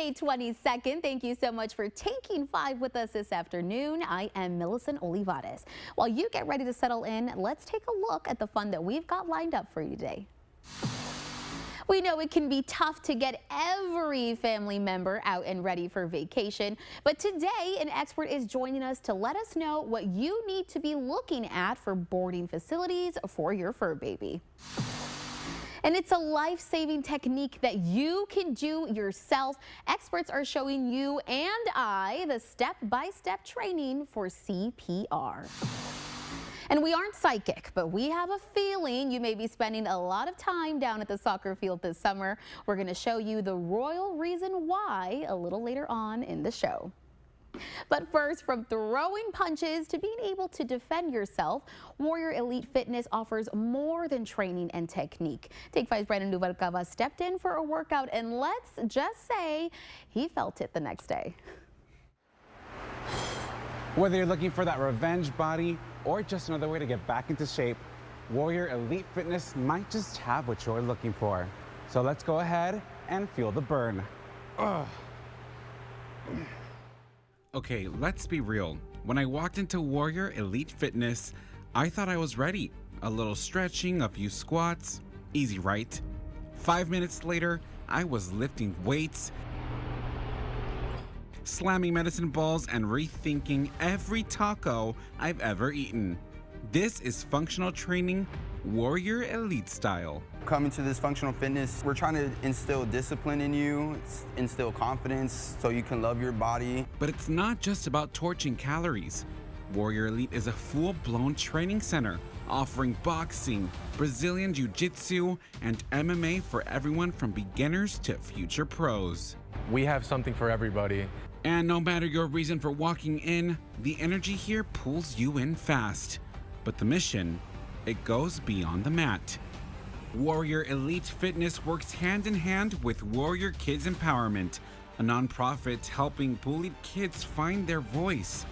May 22nd. Thank you so much for taking 5 with us this afternoon. I am Millicent Olivares. While you get ready to settle in, let's take a look at the fun that we've got lined up for you today. We know it can be tough to get every family member out and ready for vacation, but today an expert is joining us to let us know what you need to be looking at for boarding facilities for your fur baby. And it's a life-saving technique that you can do yourself. Experts are showing you and I the step-by-step training for CPR. And we aren't psychic, but we have a feeling you may be spending a lot of time down at the soccer field this summer. We're going to show you the royal reason why a little later on in the show. But first, from throwing punches to being able to defend yourself, Warrior Elite Fitness offers more than training and technique. Take 5's Brandon Rubalcaba stepped in for a workout, and let's just say he felt it the next day. Whether you're looking for that revenge body or just another way to get back into shape, Warrior Elite Fitness might just have what you're looking for. So let's go ahead and feel the burn. Ugh. Okay, let's be real. When I walked into Warrior Elite Fitness, I thought I was ready. A little stretching, a few squats, easy, right? 5 minutes later, I was lifting weights, slamming medicine balls, and rethinking every taco I've ever eaten. This is functional training, Warrior Elite style. Coming to this functional fitness, we're trying to instill discipline in you, instill confidence so you can love your body. But it's not just about torching calories. Warrior Elite is a full-blown training center offering boxing, Brazilian Jiu-Jitsu, and MMA for everyone from beginners to future pros. We have something for everybody. And no matter your reason for walking in, the energy here pulls you in fast. But the mission, it goes beyond the mat. Warrior Elite Fitness works hand in hand with Warrior Kids Empowerment, a nonprofit helping bullied kids find their voice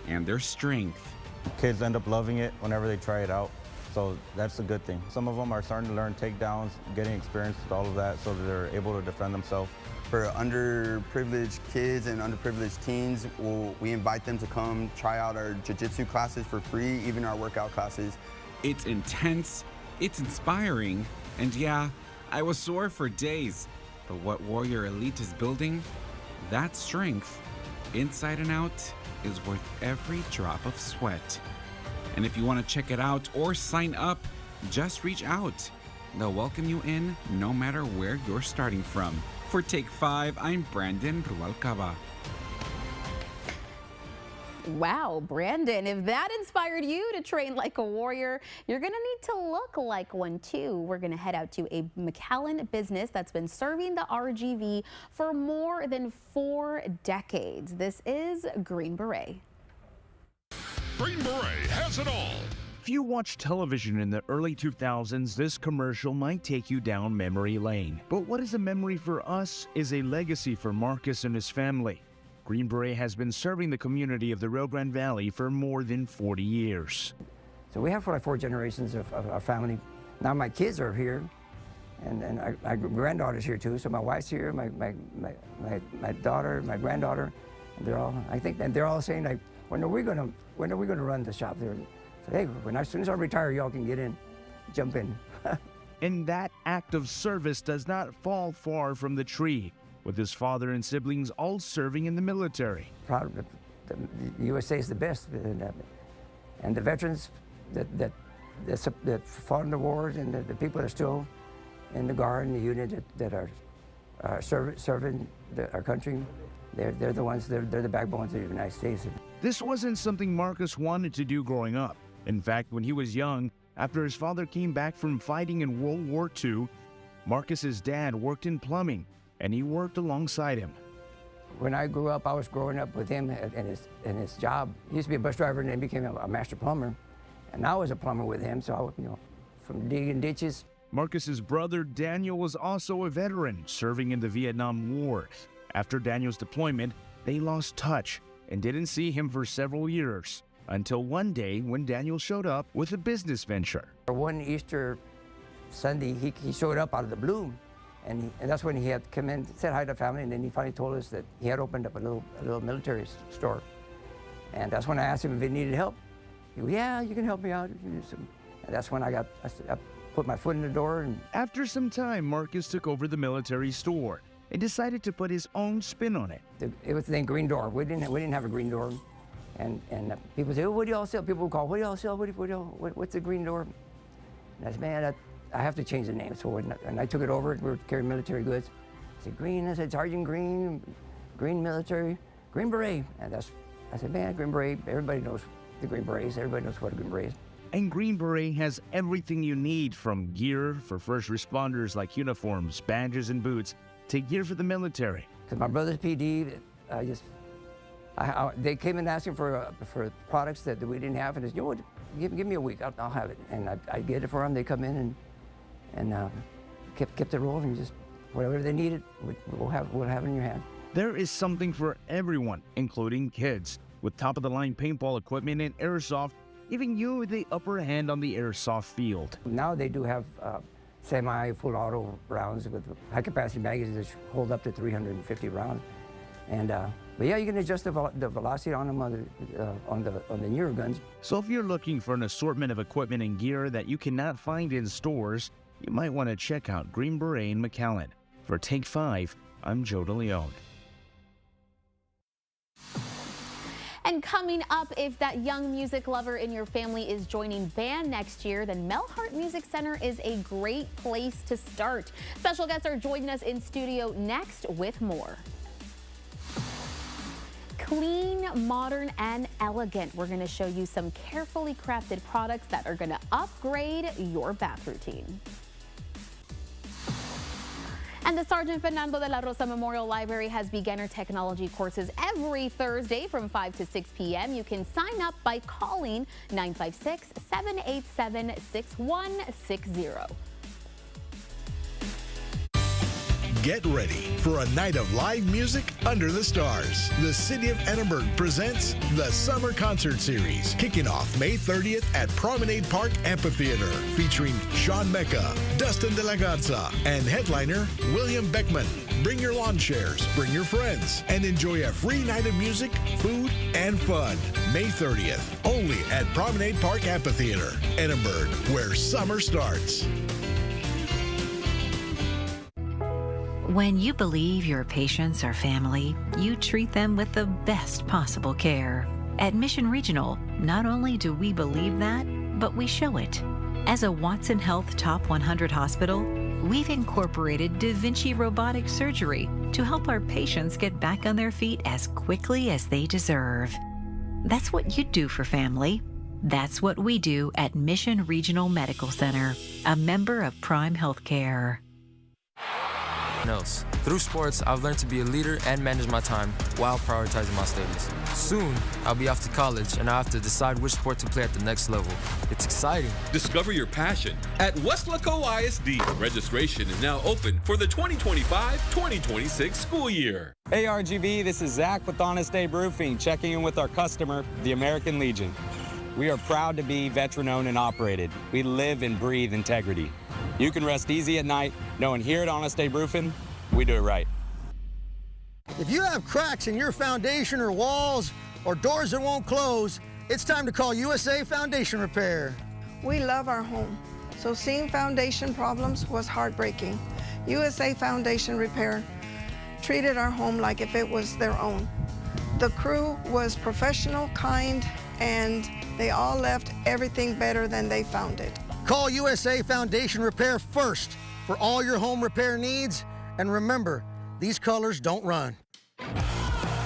and their strength. Kids end up loving it whenever they try it out, so that's a good thing. Some of them are starting to learn takedowns, getting experience with all of that so that they're able to defend themselves. For underprivileged kids and underprivileged teens, we invite them to come try out our jiu-jitsu classes for free, even our workout classes. It's intense, it's inspiring, and yeah, I was sore for days. But what Warrior Elite is building, that strength, inside and out, is worth every drop of sweat. And if you want to check it out or sign up, just reach out. They'll welcome you in no matter where you're starting from. For Take 5, I'm Brandon Rubalcaba. Wow, Brandon, if that inspired you to train like a warrior, you're going to need to look like one too. We're going to head out to a McAllen business that's been serving the RGV for more than 4 decades. This is Green Beret. Green Beret has it all. If you watched television in the early 2000s, this commercial might take you down memory lane. But what is a memory for us is a legacy for Marcus and his family. Green Beret has been serving the community of the Rio Grande Valley for more than 40 years. So we have 4 generations of our family. Now my kids are here, and my granddaughter's here too. So my wife's here, my daughter, my granddaughter. They're all, I think, and they're all saying like, when are we gonna run the shop there? So hey, as soon as I retire, y'all can get in, jump in. And that act of service does not fall far from the tree, with his father and siblings all serving in the military. Proud of the USA is the best, and the veterans that fought in the wars, and the people that are still in the Guard and the unit that are serving our country, they're the ones, they're the backbones of the United States. This wasn't something Marcus wanted to do growing up. In fact, when he was young, after his father came back from fighting in World War II, Marcus's dad worked in plumbing, and he worked alongside him. When I grew up, I was growing up with him in his job. He used to be a bus driver and then became a master plumber. And I was a plumber with him, so I, from digging ditches. Marcus's brother Daniel was also a veteran serving in the Vietnam War. After Daniel's deployment, they lost touch and didn't see him for several years, until one day when Daniel showed up with a business venture. One Easter Sunday, he showed up out of the blue, And that's when he had come in, said hi to the family, and then he finally told us that he had opened up a little military store. And that's when I asked him if he needed help. He goes, yeah, you can help me out. And that's when I put my foot in the door. And After some time, Marcus took over the military store and decided to put his own spin on it. it was the green door. We didn't have a green door. And people say, oh, what do y'all sell? People would call, what do y'all sell? What's the green door? And I said, man, I have to change the name. So and I took it over. We were carrying military goods. I said, Green. I said, Sergeant Green, Green Military, Green Beret. And I said, man, Green Beret, everybody knows the Green Berets. Everybody knows what a Green Beret is. And Green Beret has everything you need, from gear for first responders like uniforms, badges, and boots, to gear for the military. Because my brother's PD, they came in asking for products that we didn't have, and I said, you know what, give me a week, I'll have it. And I get it for them. They come in and kept it rolling. Just whatever they needed, we'll have it in your hand. There is something for everyone, including kids, with top-of-the-line paintball equipment and airsoft, giving you the upper hand on the airsoft field. Now they do have semi-full auto rounds with high-capacity magazines that hold up to 350 rounds. And but yeah, you can adjust the velocity on them on the newer guns. So if you're looking for an assortment of equipment and gear that you cannot find in stores, you might want to check out Green Beret in McAllen. For Take 5, I'm Joe DeLeon. And coming up, if that young music lover in your family is joining band next year, then Melhart Music Center is a great place to start. Special guests are joining us in studio next with more. Clean, modern, and elegant. We're going to show you some carefully crafted products that are going to upgrade your bath routine. And the Sergeant Fernando de la Rosa Memorial Library has beginner technology courses every Thursday from 5 to 6 p.m. You can sign up by calling 956-787-6160. Get ready for a night of live music under the stars. The City of Edinburgh presents the Summer Concert Series, kicking off May 30th at Promenade Park Amphitheater, featuring Sean Mecca, Dustin De La Garza, and headliner William Beckman. Bring your lawn chairs, bring your friends, and enjoy a free night of music, food, and fun. May 30th, only at Promenade Park Amphitheater, Edinburgh, where summer starts. When you believe your patients are family, you treat them with the best possible care. At Mission Regional, not only do we believe that, but we show it. As a Watson Health Top 100 hospital, we've incorporated Da Vinci robotic surgery to help our patients get back on their feet as quickly as they deserve. That's what you do for family. That's what we do at Mission Regional Medical Center, a member of Prime Healthcare. Through sports, I've learned to be a leader and manage my time while prioritizing my studies. Soon, I'll be off to college and I'll have to decide which sport to play at the next level. It's exciting. Discover your passion at Westlaco ISD. Registration is now open for the 2025-2026 school year. Hey RGV, this is Zach with Honest Abe Roofing, checking in with our customer, the American Legion. We are proud to be veteran-owned and operated. We live and breathe integrity. You can rest easy at night knowing here at Honest Abe Roofing, we do it right. If you have cracks in your foundation or walls or doors that won't close, it's time to call USA Foundation Repair. We love our home, so seeing foundation problems was heartbreaking. USA Foundation Repair treated our home like if it was their own. The crew was professional, kind, and they all left everything better than they found it. Call USA Foundation Repair first for all your home repair needs. And remember, these colors don't run.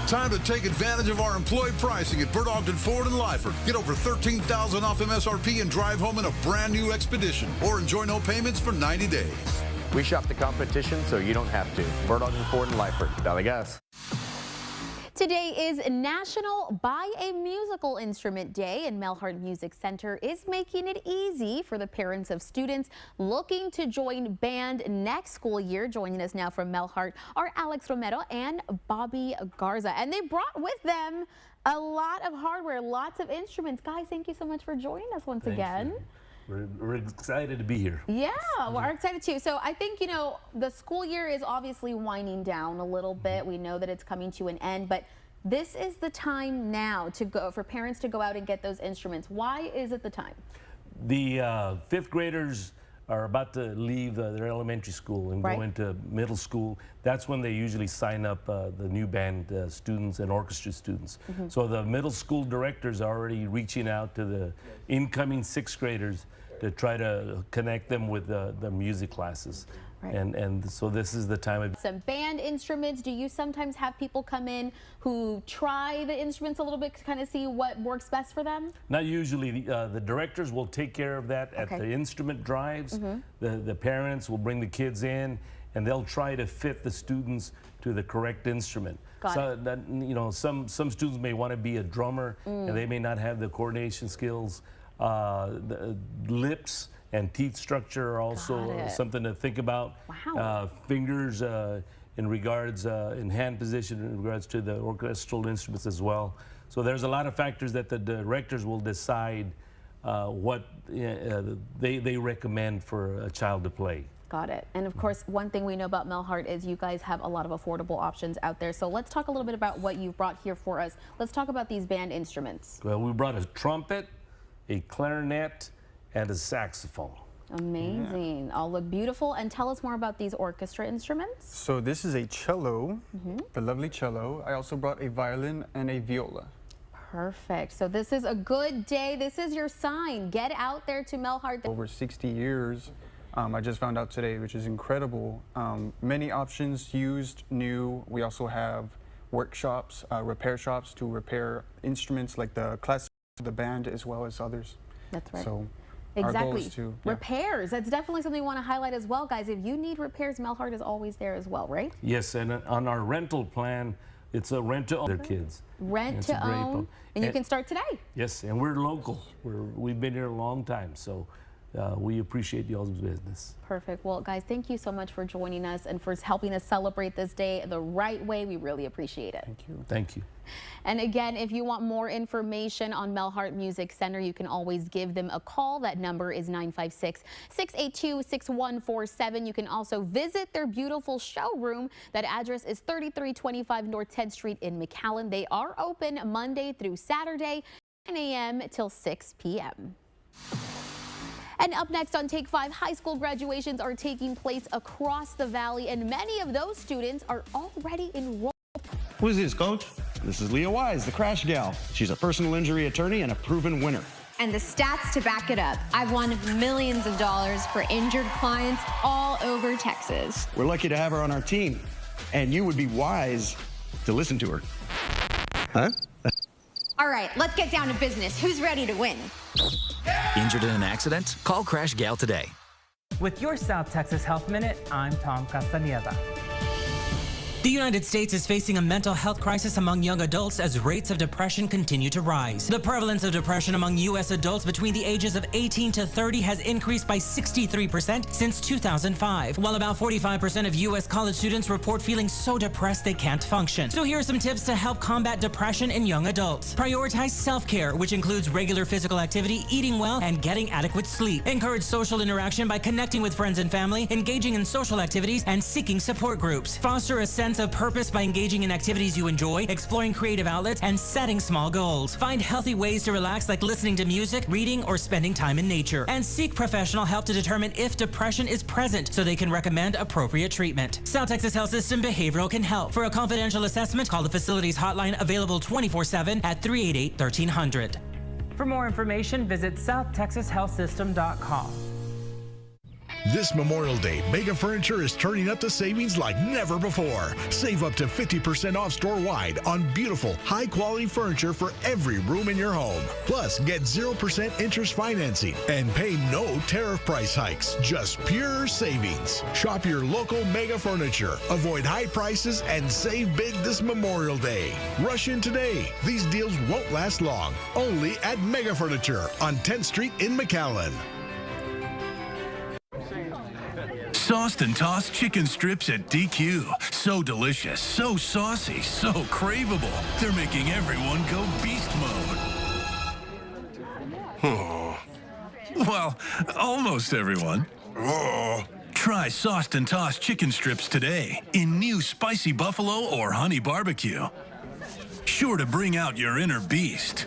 Time to take advantage of our employee pricing at Bert Ogden Ford in Lyford. Get over $13,000 off MSRP and drive home in a brand new Expedition, or enjoy no payments for 90 days. We shop the competition so you don't have to. Bert Ogden Ford in Lyford. Dale gas. Today is National Buy a Musical Instrument Day, and Melhart Music Center is making it easy for the parents of students looking to join band next school year. Joining us now from Melhart are Alex Romero and Bobby Garza, and they brought with them a lot of hardware, lots of instruments. Guys, thank you so much for joining us once again. We're excited to be here. Yeah, we're excited too. So I think, you know, the school year is obviously winding down a little bit. We know that it's coming to an end, but this is the time now to go for parents to go out and get those instruments. Why is it the time? The fifth graders are about to leave their elementary school and go into middle school. That's when they usually sign up the new band students and orchestra students. So the middle school directors are already reaching out to the incoming sixth graders to try to connect them with the music classes. And so this is the time of some band instruments. Do you sometimes have people come in who try the instruments a little bit to kind of see what works best for them? Not usually. The directors will take care of that at the instrument drives. The parents will bring the kids in and they'll try to fit the students to the correct instrument. That, you know, some students may want to be a drummer and they may not have the coordination skills. The lips and teeth structure are also something to think about. Fingers in regards, in hand position in regards to the orchestral instruments as well. So there's a lot of factors that the directors will decide what they recommend for a child to play. Got it. And of course, one thing we know about Melhart is you guys have a lot of affordable options out there. So let's talk a little bit about what you've brought here for us. Let's talk about these band instruments. Well, we brought a trumpet, a clarinet, and a saxophone. Amazing. All look beautiful. And tell us more about these orchestra instruments. So this is a cello, the lovely cello. I also brought a violin and a viola. Perfect. So this is a good day. This is your sign. Get out there to Melhart. Over 60 years, I just found out today, which is incredible. Many options used, new. We also have workshops, repair shops to repair instruments like the classic, the band, as well as others. That's right. So exactly. Our goal is to, repairs. That's definitely something we want to highlight as well, guys. If you need repairs, Melhart is always there as well, right? Yes, and on our rental plan, it's a rent to own their kids. Rent to own, and you can start today. Yes, and we're local. We've been here a long time, so we appreciate y'all's business. Perfect. Well, guys, thank you so much for joining us and for helping us celebrate this day the right way. We really appreciate it. Thank you. Thank you. And again, if you want more information on Melhart Music Center, you can always give them a call. That number is 956-682-6147. You can also visit their beautiful showroom. That address is 3325 North 10th Street in McAllen. They are open Monday through Saturday, 9 a.m. till 6 p.m. And up next on Take 5, high school graduations are taking place across the valley, and many of those students are already enrolled. Who is this, Coach? This is Leah Wise, the Crash Gal. She's a personal injury attorney and a proven winner. And the stats to back it up. I've won millions of dollars for injured clients all over Texas. We're lucky to have her on our team, and you would be wise to listen to her. Huh? All right, let's get down to business. Who's ready to win? Injured in an accident? Call Crash Gal today. With your South Texas Health Minute, I'm Tom Castañeda. The United States is facing a mental health crisis among young adults as rates of depression continue to rise. The prevalence of depression among U.S. adults between the ages of 18 to 30 has increased by 63% since 2005, while about 45% of U.S. college students report feeling so depressed they can't function. So here are some tips to help combat depression in young adults. Prioritize self-care, which includes regular physical activity, eating well, and getting adequate sleep. Encourage social interaction by connecting with friends and family, engaging in social activities, and seeking support groups. Foster a sense of purpose by engaging in activities you enjoy, exploring creative outlets, and setting small goals. Find healthy ways to relax, like listening to music, reading, or spending time in nature. And seek professional help to determine if depression is present so they can recommend appropriate treatment. South Texas Health System Behavioral can help. For a confidential assessment, call the facility's hotline, available 24/7 at 388-1300. For more information, visit southtexashealthsystem.com. This Memorial Day, Mega Furniture is turning up the savings like never before. Save up to 50% off store-wide on beautiful, high-quality furniture for every room in your home. Plus, get 0% interest financing and pay no tariff price hikes, just pure savings. Shop your local Mega Furniture. Avoid high prices and save big this Memorial Day. Rush in today. These deals won't last long. Only at Mega Furniture on 10th Street in McAllen. Sauced and tossed chicken strips at DQ. So delicious, so saucy, so craveable. They're making everyone go beast mode. Oh. Well, almost everyone. Try sauced and tossed chicken strips today in new spicy buffalo or honey barbecue. Sure to bring out your inner beast.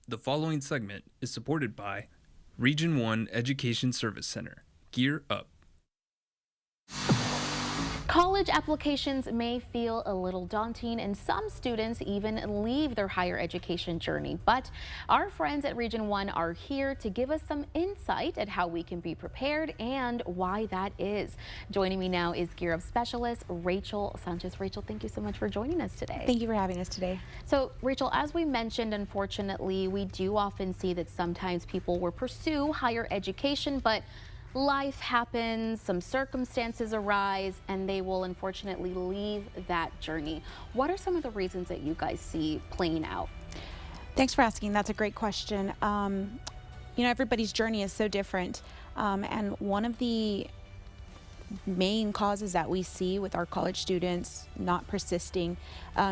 The following segment is supported by Region 1 Education Service Center. Gear up. College applications may feel a little daunting, and some students even leave their higher education journey. But our friends at Region 1 are here to give us some insight at how we can be prepared and why that is. Joining me now is Gear Up Specialist Rachel Sanchez. Rachel, thank you so much for joining us today. Thank you for having us today. So, Rachel, as we mentioned, unfortunately, we do often see that sometimes people will pursue higher education, but life happens, some circumstances arise, and they will unfortunately leave that journey. What are some of the reasons that you guys see playing out? Thanks for asking. That's a great question. You know, everybody's journey is so different. And one of the main causes that we see with our college students not persisting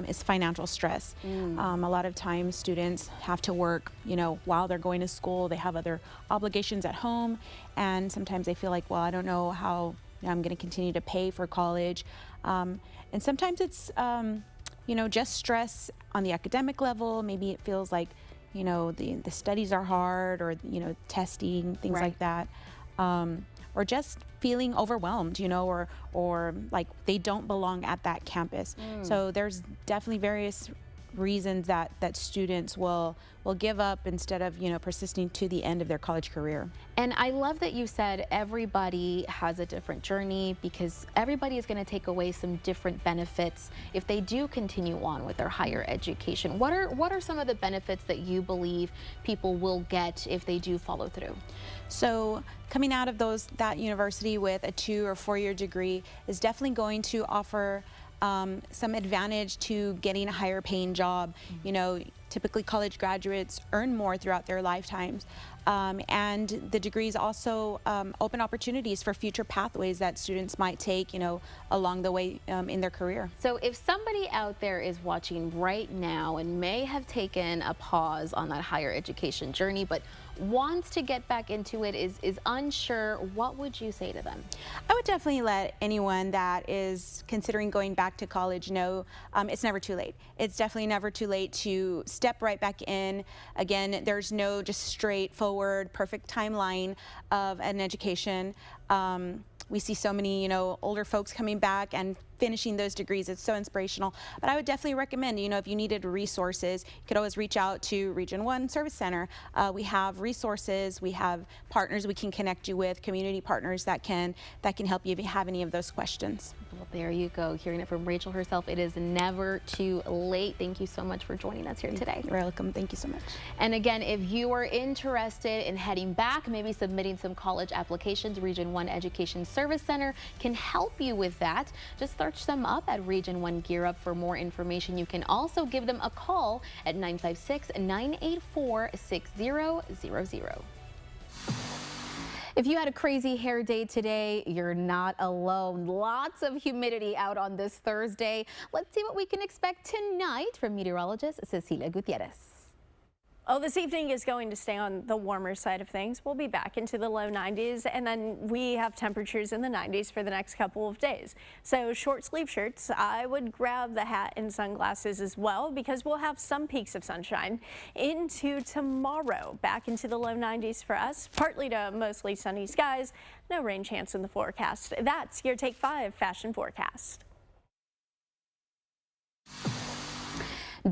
is financial stress. A lot of times students have to work, you know, while they're going to school. They have other obligations at home, and sometimes they feel like, well, I don't know how I'm going to continue to pay for college. And sometimes it's, you know, just stress on the academic level. Maybe it feels like, you know, the studies are hard, or, you know, testing, things like that. Or just feeling overwhelmed, you know, or like they don't belong at that campus. So there's definitely various reasons that students will give up instead of, you know, persisting to the end of their college career. And I love that you said everybody has a different journey, because everybody is going to take away some different benefits if they do continue on with their higher education. What are some of the benefits that you believe people will get if they do follow through? So coming out of that university with a 2 or 4 year degree is definitely going to offer some advantage to getting a higher paying job. You know, typically college graduates earn more throughout their lifetimes. And the degrees also open opportunities for future pathways that students might take, you know, along the way in their career. So if somebody out there is watching right now and may have taken a pause on that higher education journey, but wants to get back into it, is unsure, what would you say to them? I would definitely let anyone that is considering going back to college know it's never too late. It's definitely never too late to step right back in. Again, there's no just straightforward, perfect timeline of an education. We see so many, you know, older folks coming back and finishing those degrees. It's so inspirational. But I would definitely recommend, you know, if you needed resources, you could always reach out to Region 1 Service Center. We have resources, we have partners we can connect you with, community partners that can help you if you have any of those questions. Well, there you go. Hearing it from Rachel herself, it is never too late. Thank you so much for joining us here today. You're welcome. Thank you so much. And again, if you are interested in heading back, maybe submitting some college applications, Region 1 Education Service Center can help you with that. Just search them up at Region 1 Gear Up for more information. You can also give them a call at 956-984-6000. If you had a crazy hair day today, you're not alone. Lots of humidity out on this Thursday. Let's see what we can expect tonight from meteorologist Cecilia Gutierrez. Oh, this evening is going to stay on the warmer side of things. We'll be back into the low 90s, and then we have temperatures in the 90s for the next couple of days. So short sleeve shirts, I would grab the hat and sunglasses as well, because we'll have some peaks of sunshine into tomorrow. Back into the low 90s for us, partly to mostly sunny skies. No rain chance in the forecast. That's your Take 5 fashion forecast.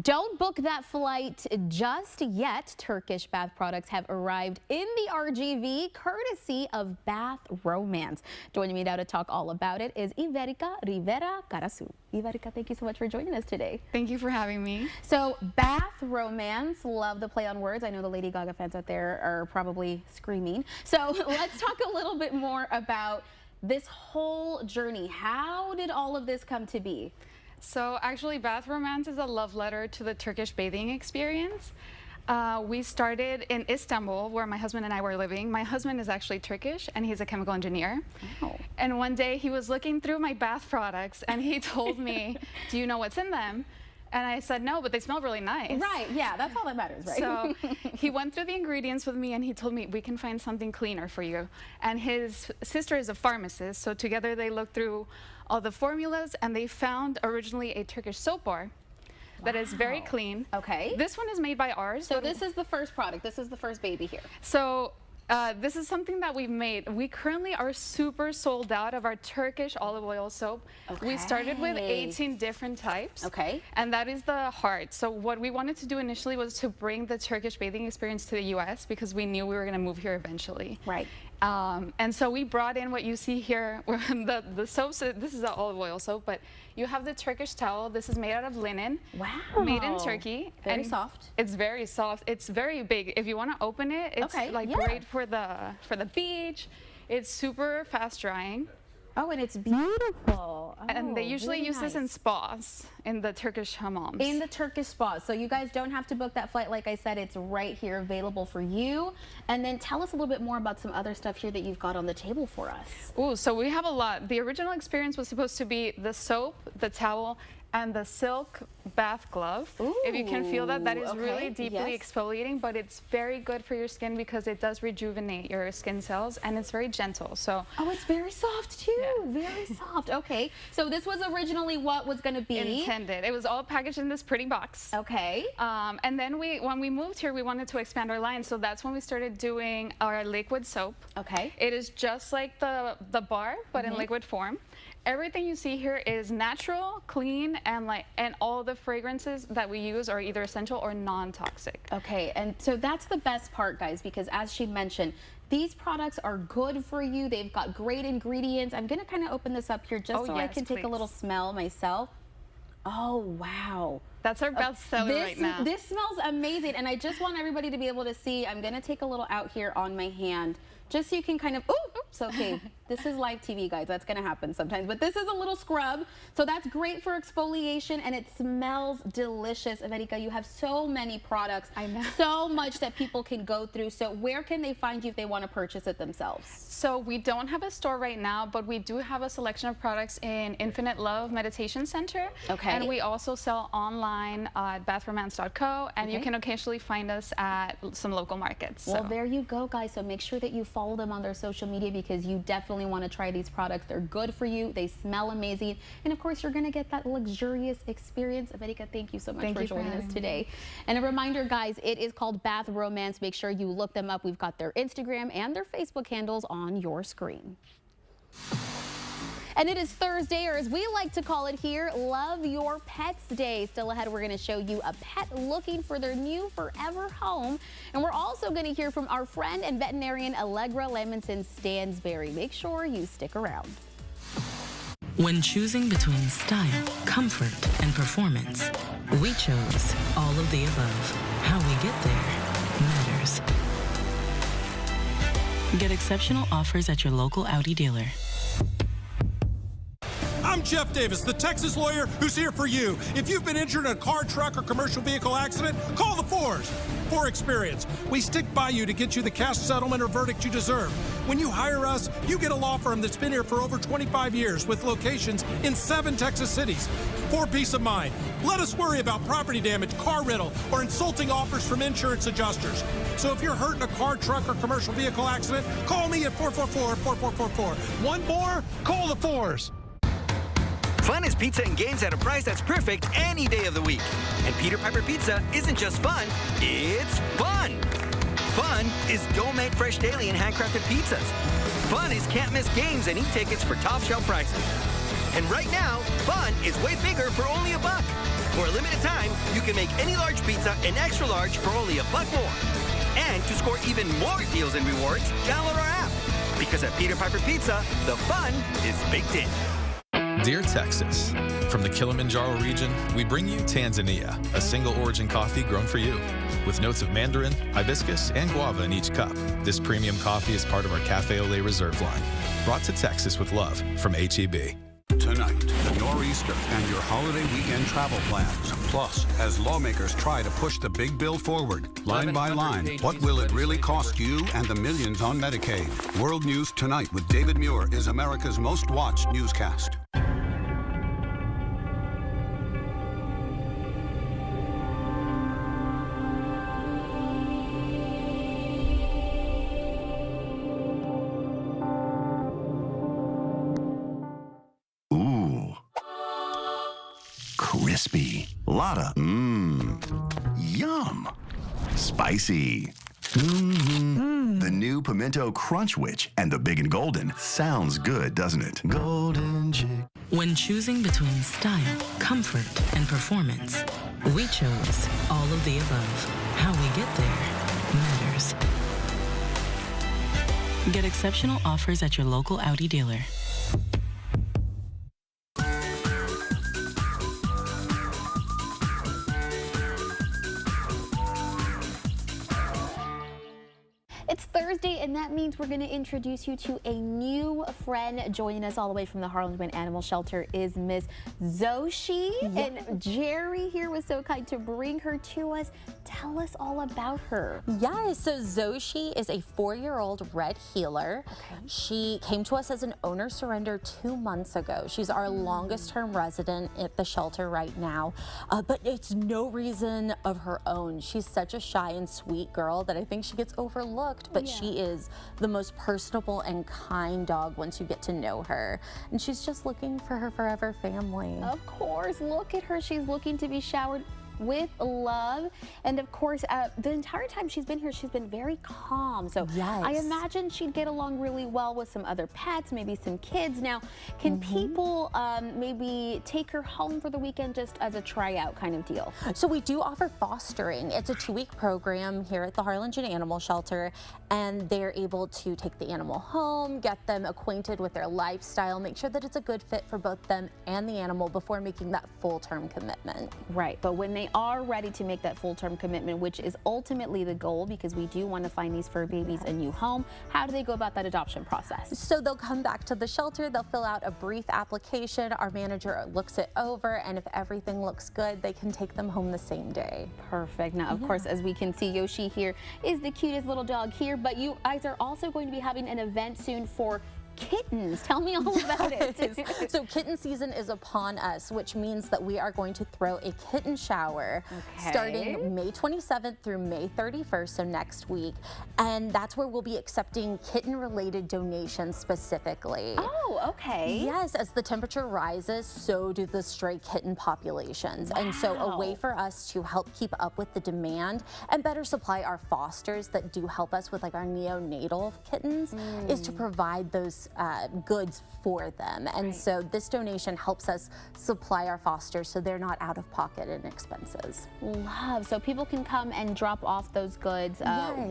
Don't book that flight just yet. Turkish bath products have arrived in the RGV, courtesy of Bath Romance. Joining me now to talk all about it is Iverica Rivera Carasu. Iverica, thank you so much for joining us today. Thank you for having me. So, Bath Romance, love the play on words. I know the Lady Gaga fans out there are probably screaming. So, let's talk a little bit more about this whole journey. How did all of this come to be? So actually, Bath Romance is a love letter to the Turkish bathing experience. We started in Istanbul, where my husband and I were living. My husband is actually Turkish, and he's a chemical engineer. Oh. And one day he was looking through my bath products, and he told me, "Do you know what's in them?" And I said, no, but they smell really nice. Right, yeah, that's all that matters, right? So he went through the ingredients with me and he told me, we can find something cleaner for you. And his sister is a pharmacist, so together they looked through all the formulas and they found originally a Turkish soap bar that is very clean. Okay. This one is made by ours. So this is the first product. This is the first baby here. So this is something that we've made. We currently are super sold out of our Turkish olive oil soap. Okay. We started with 18 different types. Okay. And that is the heart. So what we wanted to do initially was to bring the Turkish bathing experience to the US because we knew we were going to move here eventually. Right. And so we brought in what you see here, the soaps. This is the olive oil soap, but you have the Turkish towel. This is made out of linen. Wow. Made in Turkey. Very soft. It's very soft. It's very big. If you want to open it, it's great for the beach. It's super fast drying. Oh, and it's beautiful. And they usually use this in spas, in the Turkish hammams. In the Turkish spas. So you guys don't have to book that flight. Like I said, it's right here available for you. And then tell us a little bit more about some other stuff here that you've got on the table for us. Ooh, so we have a lot. The original experience was supposed to be the soap, the towel, and the silk bath glove. Ooh, if you can feel that, that is okay, really deeply exfoliating, but it's very good for your skin because it does rejuvenate your skin cells and it's very gentle. So oh, it's very soft too. Very soft. Okay, so this was originally what was going to be intended. It was all packaged in this pretty box. Okay. And then when we moved here, we wanted to expand our line, so that's when we started doing our liquid soap. Okay. It is just like the bar, but in liquid form. Everything you see here is natural, clean, and all the fragrances that we use are either essential or non-toxic. Okay, and so that's the best part, guys, because as she mentioned, these products are good for you. They've got great ingredients. I'm gonna kind of open this up here just so I can take a little smell myself. Oh, wow. That's our best seller right now. This smells amazing, and I just want everybody to be able to see. I'm gonna take a little out here on my hand, just so you can kind of, oops, okay. This is live TV, guys. That's going to happen sometimes. But this is a little scrub. So that's great for exfoliation, and it smells delicious. America, you have so many products. I know. So much that people can go through. So where can they find you if they want to purchase it themselves? So we don't have a store right now, but we do have a selection of products in Infinite Love Meditation Center. Okay. And we also sell online at bathromance.co, and you can occasionally find us at some local markets. Well, there you go, guys. So make sure that you follow them on their social media because you definitely want to try these products. They're good for you. They smell amazing. And of course, you're going to get that luxurious experience. America, thank you so much for joining us today. And a reminder, guys, it is called Bath Romance. Make sure you look them up. We've got their Instagram and their Facebook handles on your screen. And it is Thursday, or as we like to call it here, Love Your Pets Day. Still ahead, we're going to show you a pet looking for their new forever home. And we're also going to hear from our friend and veterinarian Allegra Lemonson Stansberry. Make sure you stick around. When choosing between style, comfort, and performance, we chose all of the above. How we get there matters. Get exceptional offers at your local Audi dealer. I'm Jeff Davis, the Texas lawyer who's here for you. If you've been injured in a car, truck, or commercial vehicle accident, call the Fours. For experience, we stick by you to get you the cash settlement or verdict you deserve. When you hire us, you get a law firm that's been here for over 25 years with locations in 7 Texas cities. For peace of mind, let us worry about property damage, car rental, or insulting offers from insurance adjusters. So if you're hurt in a car, truck, or commercial vehicle accident, call me at 444-4444. One more, call the Fours. Fun is pizza and games at a price that's perfect any day of the week. And Peter Piper Pizza isn't just fun, it's fun. Fun is Dole-Made Fresh Daily and handcrafted pizzas. Fun is can't miss games and e-tickets for top shelf prices. And right now, Fun is way bigger for only $1. For a limited time, you can make any large pizza an extra large for only $1 more. And to score even more deals and rewards, download our app. Because at Peter Piper Pizza, the fun is baked in. Dear Texas, from the Kilimanjaro region, we bring you Tanzania, a single origin coffee grown for you. With notes of mandarin, hibiscus, and guava in each cup, this premium coffee is part of our Cafe Ole Reserve line. Brought to Texas with love from H-E-B. Tonight, the nor'easter and your holiday weekend travel plans. Plus, as lawmakers try to push the big bill forward, line by line, what will it really cost you and the millions on Medicaid? World News Tonight with David Muir is America's most watched newscast. Crispy. Lotta. Yum. Spicy. The new Pimento Crunch Witch and the Big and Golden sounds good, doesn't it? Golden Chick. When choosing between style, comfort, and performance, we chose all of the above. How we get there matters. Get exceptional offers at your local Audi dealer. It's Thursday, and that means we're going to introduce you to a new friend. Joining us all the way from the Harlingen Animal Shelter is Miss Zoshi. Yes. And Jerry here was so kind to bring her to us. Tell us all about her. Yes, so Zoshi is a 4-year-old red heeler. Okay. She came to us as an owner surrender 2 months ago. She's our longest term resident at the shelter right now, but it's no reason of her own. She's such a shy and sweet girl that I think she gets overlooked. But she is the most personable and kind dog once you get to know her. And she's just looking for her forever family. Of course, look at her. She's looking to be showered with love. And of course, the entire time she's been here, she's been very calm. So I imagine she'd get along really well with some other pets, maybe some kids. Now, can people maybe take her home for the weekend just as a tryout kind of deal? So we do offer fostering. It's a 2-week program here at the Harlingen Animal Shelter, and they're able to take the animal home, get them acquainted with their lifestyle, make sure that it's a good fit for both them and the animal before making that full-term commitment. Right, but when they are ready to make that full-term commitment, which is ultimately the goal, because we do want to find these fur babies a new home, how do they go about that adoption process? So they'll come back to the shelter, they'll fill out a brief application, our manager looks it over, and if everything looks good, they can take them home the same day. Perfect. Now, of course, as we can see, Yoshi here is the cutest little dog here, but you guys are also going to be having an event soon for kittens. Tell me all about it. So kitten season is upon us, which means that we are going to throw a kitten shower starting May 27th through May 31st, so next week. And that's where we'll be accepting kitten-related donations specifically. Oh, okay. Yes, as the temperature rises, so do the stray kitten populations. Wow. And so a way for us to help keep up with the demand and better supply our fosters that do help us with like our neonatal kittens is to provide those goods for them. And so this donation helps us supply our fosters so they're not out of pocket in expenses. Love. So people can come and drop off those goods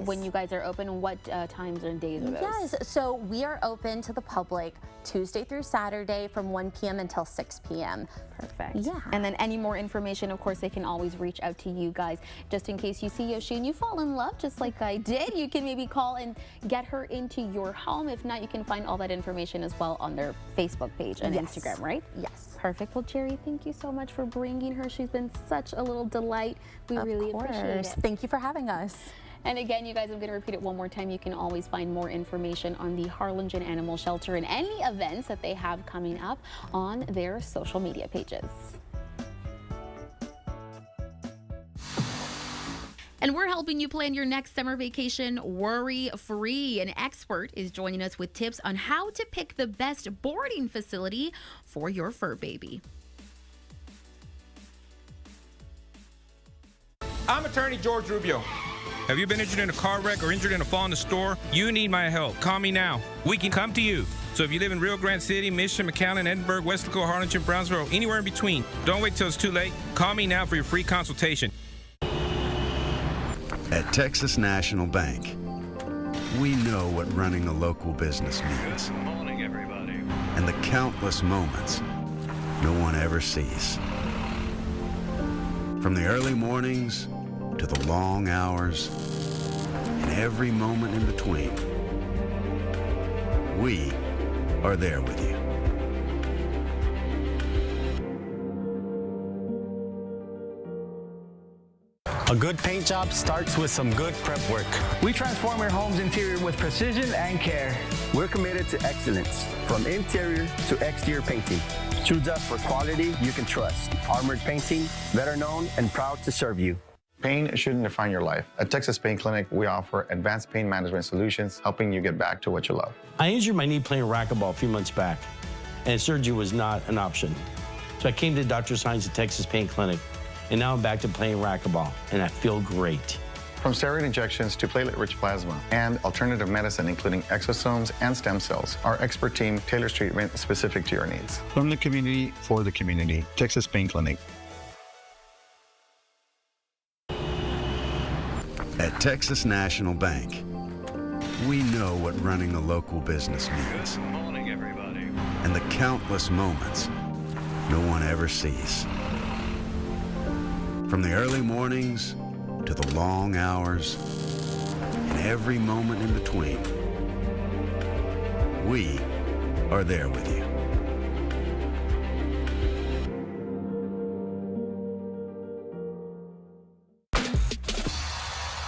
when you guys are open. What times and days are those? Yes, so we are open to the public Tuesday through Saturday from 1 p.m. until 6 p.m. Perfect. Yeah. And then any more information, of course, they can always reach out to you guys. Just in case you see Yoshi and you fall in love, just like I did, you can maybe call and get her into your home. If not, you can find all that information as well on their Facebook page and Instagram, right? Yes. Perfect. Well, Jerry, thank you so much for bringing her. She's been such a little delight. We really appreciate it. Thank you for having us. And again, you guys, I'm going to repeat it one more time. You can always find more information on the Harlingen Animal Shelter and any events that they have coming up on their social media pages. And we're helping you plan your next summer vacation worry-free. An expert is joining us with tips on how to pick the best boarding facility for your fur baby. I'm attorney George Rubio. Have you been injured in a car wreck or injured in a fall in the store? You need my help. Call me now. We can come to you. So if you live in Rio Grande City, Mission, McAllen, Edinburgh, Weslaco, Harlingen, Brownsville, anywhere in between, don't wait till it's too late. Call me now for your free consultation. At Texas National Bank, we know what running a local business means. Good morning, everybody. And the countless moments no one ever sees. From the early mornings to the long hours and every moment in between, we are there with you. A good paint job starts with some good prep work. We transform your home's interior with precision and care. We're committed to excellence, from interior to exterior painting. Choose us for quality you can trust. Armored Painting, better known and proud to serve you. Pain shouldn't define your life. At Texas Pain Clinic, we offer advanced pain management solutions, helping you get back to what you love. I injured my knee playing racquetball a few months back, and surgery was not an option. So I came to Dr. Science at Texas Pain Clinic, and now I'm back to playing racquetball, and I feel great. From steroid injections to platelet-rich plasma and alternative medicine, including exosomes and stem cells, our expert team tailors treatment specific to your needs. From the community, for the community, Texas Pain Clinic. At Texas National Bank, we know what running a local business means. Good morning, everybody. And the countless moments no one ever sees. From the early mornings to the long hours and every moment in between, we are there with you.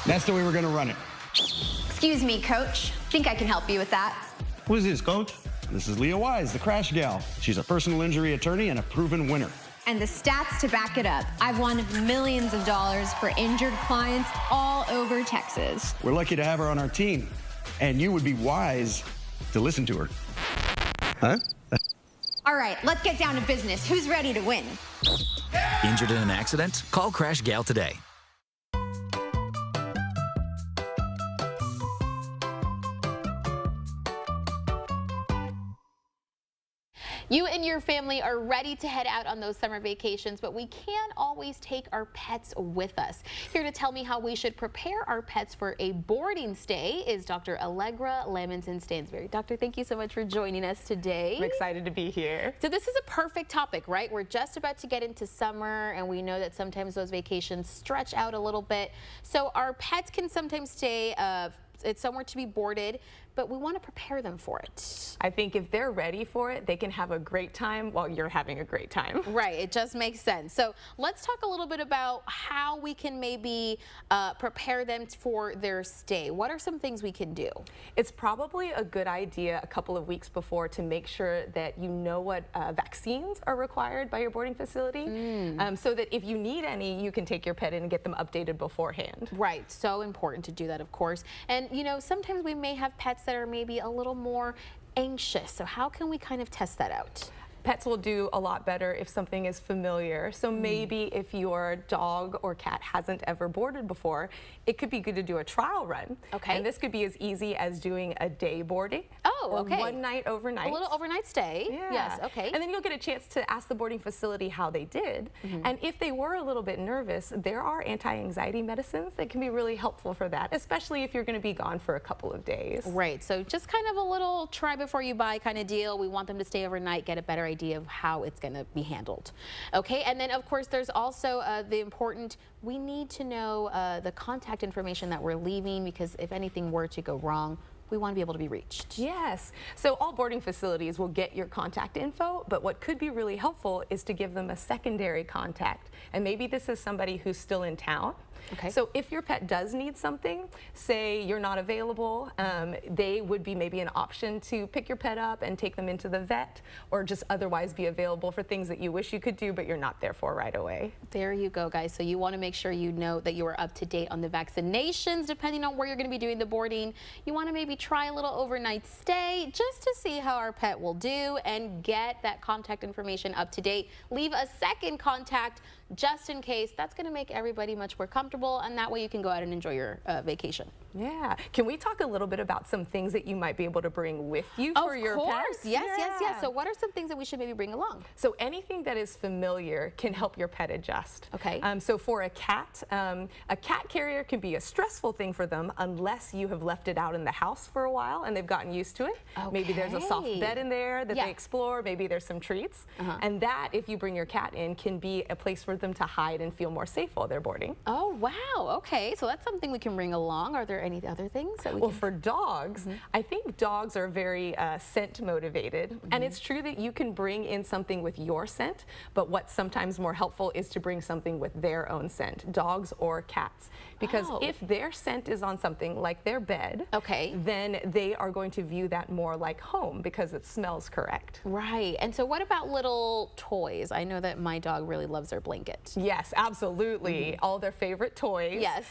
That's the way we're going to run it. Excuse me, Coach. Think I can help you with that. Who is this, Coach? This is Leah Wise, the Crash Gal. She's a personal injury attorney and a proven winner. And the stats to back it up. I've won millions of dollars for injured clients all over Texas. We're lucky to have her on our team. And you would be wise to listen to her. Huh? All right, let's get down to business. Who's ready to win? Injured in an accident? Call Crash Gal today. You and your family are ready to head out on those summer vacations, but we can't always take our pets with us. Here to tell me how we should prepare our pets for a boarding stay is Dr. Allegra Lamonson-Stansberry. Doctor, thank you so much for joining us today. I'm excited to be here. So this is a perfect topic, right? We're just about to get into summer, and we know that sometimes those vacations stretch out a little bit. So our pets can sometimes stay it's somewhere to be boarded, but we want to prepare them for it. I think if they're ready for it, they can have a great time while you're having a great time. Right, it just makes sense. So let's talk a little bit about how we can maybe prepare them for their stay. What are some things we can do? It's probably a good idea a couple of weeks before to make sure that you know what vaccines are required by your boarding facility, so that if you need any, you can take your pet in and get them updated beforehand. Right, so important to do that, of course. And you know, sometimes we may have pets that are maybe a little more anxious. So how can we kind of test that out? Pets will do a lot better if something is familiar. So maybe if your dog or cat hasn't ever boarded before, it could be good to do a trial run. Okay. And this could be as easy as doing a day boarding. Oh, okay. Or one night overnight. A little overnight stay. Yeah. Yes, okay. And then you'll get a chance to ask the boarding facility how they did. And if they were a little bit nervous, there are anti-anxiety medicines that can be really helpful for that, especially if you're going to be gone for a couple of days. Right, so just kind of a little try before you buy kind of deal. We want them to stay overnight, get a better idea of how it's going to be handled. Okay, and then of course there's also the important, we need to know the contact information that we're leaving, because if anything were to go wrong, we want to be able to be reached. Yes. So all boarding facilities will get your contact info, but what could be really helpful is to give them a secondary contact. And maybe this is somebody who's still in town. Okay. So if your pet does need something, say you're not available, they would be maybe an option to pick your pet up and take them into the vet, or just otherwise be available for things that you wish you could do but you're not there for right away. There you go, guys. So you want to make sure you know that you are up to date on the vaccinations, depending on where you're going to be doing the boarding. You want to maybe try a little overnight stay just to see how our pet will do and get that contact information up to date. Leave a second contact just in case. That's going to make everybody much more comfortable, and that way you can go out and enjoy your vacation. Yeah. Can we talk a little bit about some things that you might be able to bring with you for your pets? Of course. Yes. So what are some things that we should maybe bring along? So anything that is familiar can help your pet adjust. Okay. So for a cat carrier can be a stressful thing for them unless you have left it out in the house for a while and they've gotten used to it. Okay. Maybe there's a soft bed in there that they explore. Maybe there's some treats. And that, if you bring your cat in, can be a place for them to hide and feel more safe while they're boarding. Oh, wow. Okay. So that's something we can bring along. Are there any other things that we can? For dogs, I think dogs are very scent motivated. And it's true that you can bring in something with your scent, but what's sometimes more helpful is to bring something with their own scent, dogs or cats. Because if their scent is on something like their bed, then they are going to view that more like home because it smells correct. Right. And so what about little toys? I know that my dog really loves their blanket. Yes, absolutely. All their favorite toys. Yes.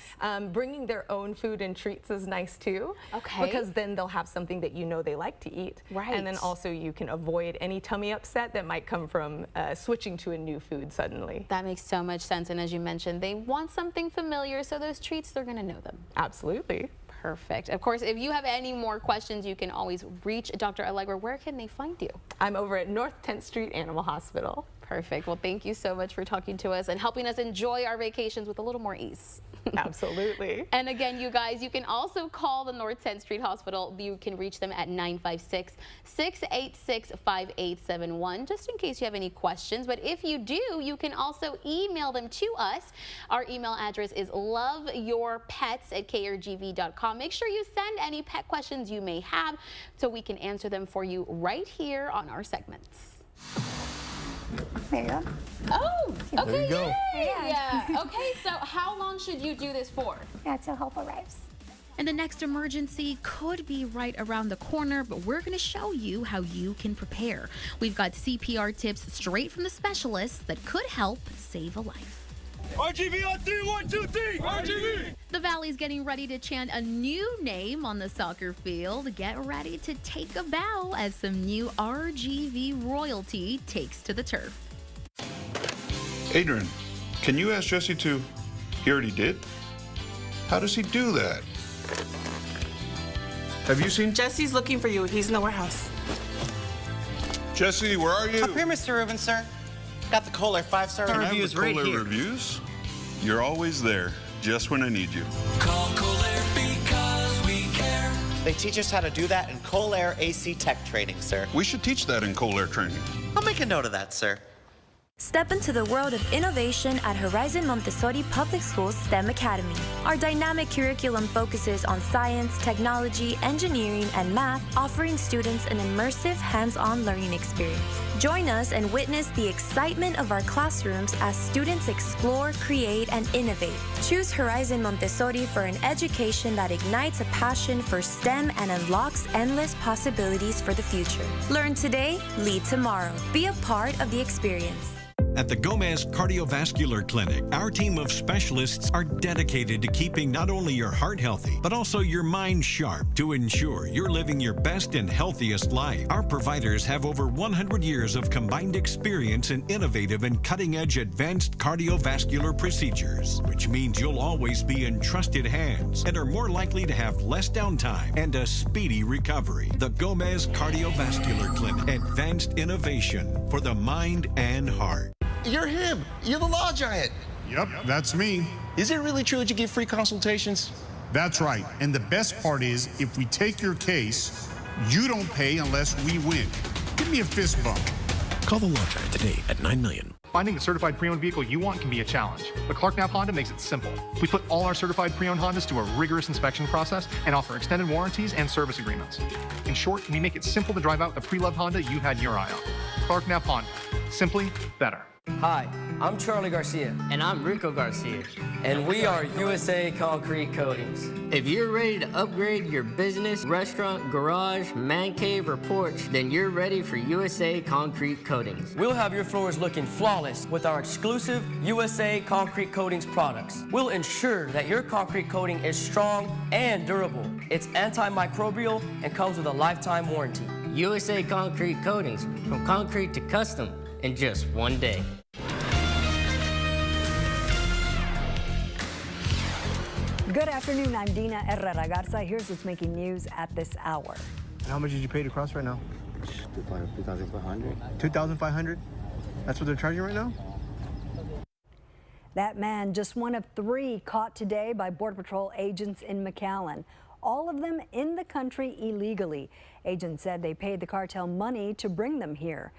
Bringing their own food and treats is nice too. Okay. Because then they'll have something that you know they like to eat. Right. And then also you can avoid any tummy upset that might come from switching to a new food suddenly. That makes so much sense. And as you mentioned, they want something familiar, so those treats, they're going to know them. Absolutely. Perfect. Of course, if you have any more questions, you can always reach Dr. Allegra. Where can they find you? I'm over at North 10th Street Animal Hospital. Perfect. Well, thank you so much for talking to us and helping us enjoy our vacations with a little more ease. Absolutely. And again, you guys, you can also call the North 10th Street Hospital. You can reach them at 956-686-5871, just in case you have any questions. But if you do, you can also email them to us. Our email address is loveyourpets@krgv.com. Make sure you send any pet questions you may have so we can answer them for you right here on our segments. There you go. Oh, okay. There you go. Yeah. Okay, so how long should you do this for? Yeah, till help arrives. And the next emergency could be right around the corner, but we're going to show you how you can prepare. We've got CPR tips straight from the specialists that could help save a life. RGV on 3, 1, 2, 3. RGV! The Valley's getting ready to chant a new name on the soccer field. Get ready to take a bow as some new RGV royalty takes to the turf. Adrian, can you ask Jesse to... He already did? How does he do that? Have you seen... Jesse's looking for you. He's in the warehouse. Jesse, where are you? Up here, Mr. Rubin, sir. Got the Kohler 5-star reviews right here. Reviews? You're always there, just when I need you. Call Kohler because we care. They teach us how to do that in Kohler AC Tech training, sir. We should teach that in Kohler training. I'll make a note of that, sir. Step into the world of innovation at Horizon Montessori Public Schools STEM Academy. Our dynamic curriculum focuses on science, technology, engineering, and math, offering students an immersive, hands-on learning experience. Join us and witness the excitement of our classrooms as students explore, create, and innovate. Choose Horizon Montessori for an education that ignites a passion for STEM and unlocks endless possibilities for the future. Learn today, lead tomorrow. Be a part of the experience. At the Gomez Cardiovascular Clinic, our team of specialists are dedicated to keeping not only your heart healthy, but also your mind sharp to ensure you're living your best and healthiest life. Our providers have over 100 years of combined experience in innovative and cutting-edge advanced cardiovascular procedures, which means you'll always be in trusted hands and are more likely to have less downtime and a speedy recovery. The Gomez Cardiovascular Clinic, advanced innovation for the mind and heart. You're him. You're the law giant. Yep, that's me. Is it really true that you give free consultations? That's right. And the best part is, if we take your case, you don't pay unless we win. Give me a fist bump. Call the law giant today at 9 million. Finding the certified pre-owned vehicle you want can be a challenge, but Clark Knapp Honda makes it simple. We put all our certified pre-owned Hondas through a rigorous inspection process and offer extended warranties and service agreements. In short, we make it simple to drive out the pre-loved Honda you had your eye on. Clark Knapp Honda. Simply better. Hi, I'm Charlie Garcia. And I'm Rico Garcia. And we are USA Concrete Coatings. If you're ready to upgrade your business, restaurant, garage, man cave, or porch, then you're ready for USA Concrete Coatings. We'll have your floors looking flawless with our exclusive USA Concrete Coatings products. We'll ensure that your concrete coating is strong and durable. It's antimicrobial and comes with a lifetime warranty. USA Concrete Coatings, from concrete to custom, in just one day. Good afternoon, I'm Dina Herrera Garza. Here's what's making news at this hour. How much did you pay to cross right now? 2,500. 2,500? That's what they're charging right now? That man, just one of 3 caught today by Border Patrol agents in McAllen. All of them in the country illegally. Agents said they paid the cartel money to bring them here.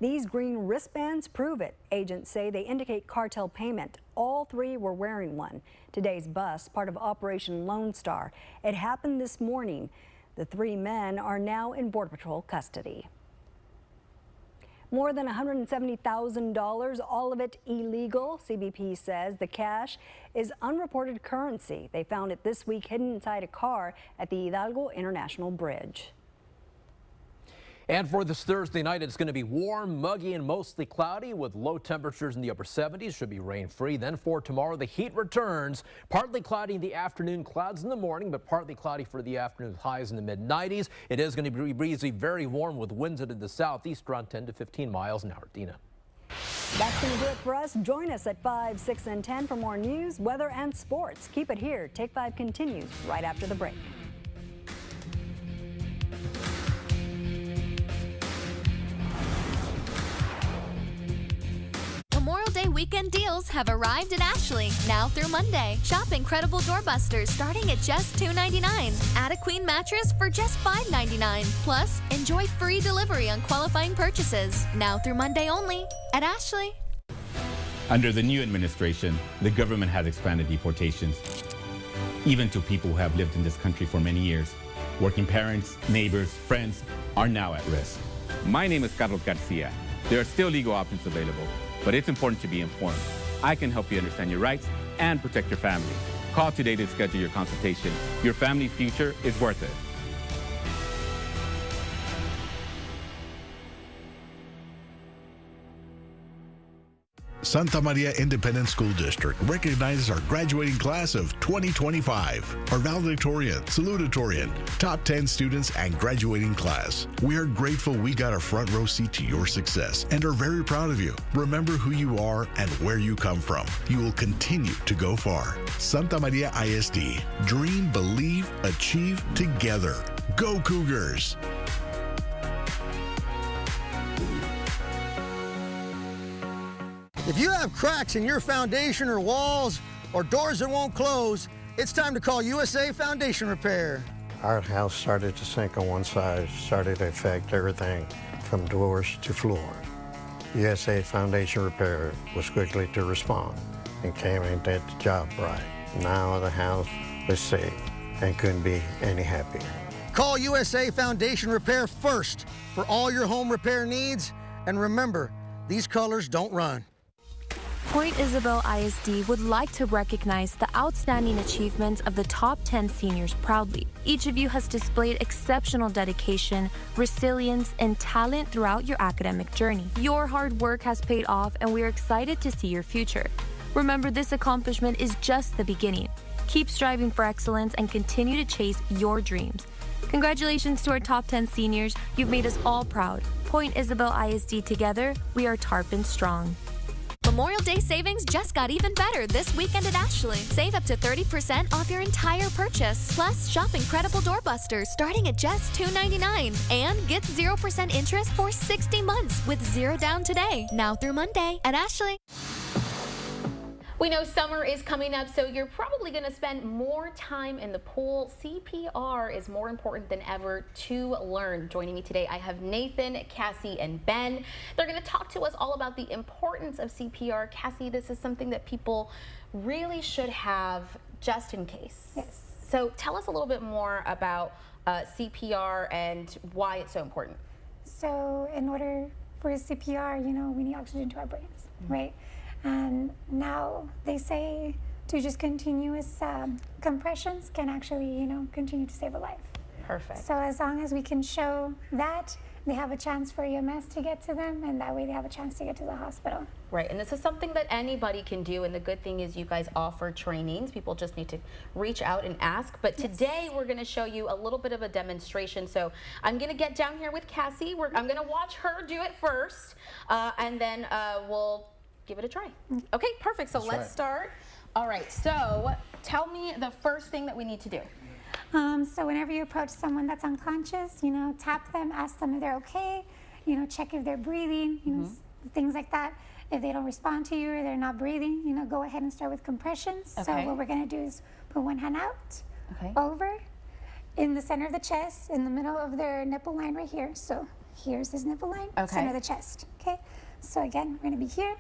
These green wristbands prove it. Agents say they indicate cartel payment. All 3 were wearing one. Today's bust, part of Operation Lone Star. It happened this morning. The 3 men are now in Border Patrol custody. More than $170,000, all of it illegal. CBP says the cash is unreported currency. They found it this week hidden inside a car at the Hidalgo International Bridge. And for this Thursday night, it's going to be warm, muggy, and mostly cloudy with low temperatures in the upper 70s. Should be rain-free. Then for tomorrow, the heat returns. Partly cloudy in the afternoon, clouds in the morning, but partly cloudy for the afternoon, highs in the mid-90s. It is going to be breezy, very warm with winds into the southeast around 10 to 15 miles an hour. Dina. That's going to do it for us. Join us at 5, 6, and 10 for more news, weather, and sports. Keep it here. Take 5 continues right after the break. Memorial Day weekend deals have arrived at Ashley, now through Monday. Shop incredible doorbusters starting at just $2.99. Add a queen mattress for just $5.99. Plus, enjoy free delivery on qualifying purchases, now through Monday only at Ashley. Under the new administration, the government has expanded deportations, even to people who have lived in this country for many years. Working parents, neighbors, friends are now at risk. My name is Carlos Garcia. There are still legal options available, but it's important to be informed. I can help you understand your rights and protect your family. Call today to schedule your consultation. Your family's future is worth it. Santa Maria Independent School District recognizes our graduating class of 2025, our valedictorian, salutatorian, top 10 students, and graduating class. We are grateful we got a front row seat to your success and are very proud of you. Remember who you are and where you come from. You will continue to go far. Santa Maria ISD. Dream, believe, achieve together. Go Cougars! If you have cracks in your foundation or walls or doors that won't close, it's time to call USA Foundation Repair. Our house started to sink on one side, started to affect everything from doors to floor. USA Foundation Repair was quickly to respond and came and did the job right. Now the house is safe and couldn't be any happier. Call USA Foundation Repair first for all your home repair needs. And remember, these colors don't run. Point Isabel ISD would like to recognize the outstanding achievements of the top 10 seniors proudly. Each of you has displayed exceptional dedication, resilience, and talent throughout your academic journey. Your hard work has paid off, and we are excited to see your future. Remember, this accomplishment is just the beginning. Keep striving for excellence and continue to chase your dreams. Congratulations to our top 10 seniors. You've made us all proud. Point Isabel ISD together, we are Tarpon strong. Memorial Day savings just got even better this weekend at Ashley. Save up to 30% off your entire purchase. Plus, shop incredible doorbusters starting at just $2.99. And get 0% interest for 60 months with 0 down today. Now through Monday at Ashley. We know summer is coming up, so you're probably going to spend more time in the pool. CPR is more important than ever to learn. Joining me today, I have Nathan, Cassie, and Ben. They're going to talk to us all about the importance of CPR. Cassie, this is something that people really should have just in case. Yes. So tell us a little bit more about CPR and why it's so important. So in order for CPR, we need oxygen to our brains, right? And now they say to just continuous compressions can actually, continue to save a life. Perfect. So as long as we can show that, they have a chance for EMS to get to them, and that way they have a chance to get to the hospital. Right, and this is something that anybody can do, and the good thing is you guys offer trainings. People just need to reach out and ask. But today we're going to show you a little bit of a demonstration. So I'm going to get down here with Cassie. I'm going to watch her do it first, and then we'll give it a try. Okay, perfect. So let's start. All right, so tell me the first thing that we need to do. So whenever you approach someone that's unconscious, tap them, ask them if they're okay, check if they're breathing, things like that. If they don't respond to you or they're not breathing, go ahead and start with compressions. Okay. So what we're gonna do is put one hand out, over, in the center of the chest, in the middle of their nipple line right here. So here's this nipple line, center of the chest, okay? So again, we're gonna be here.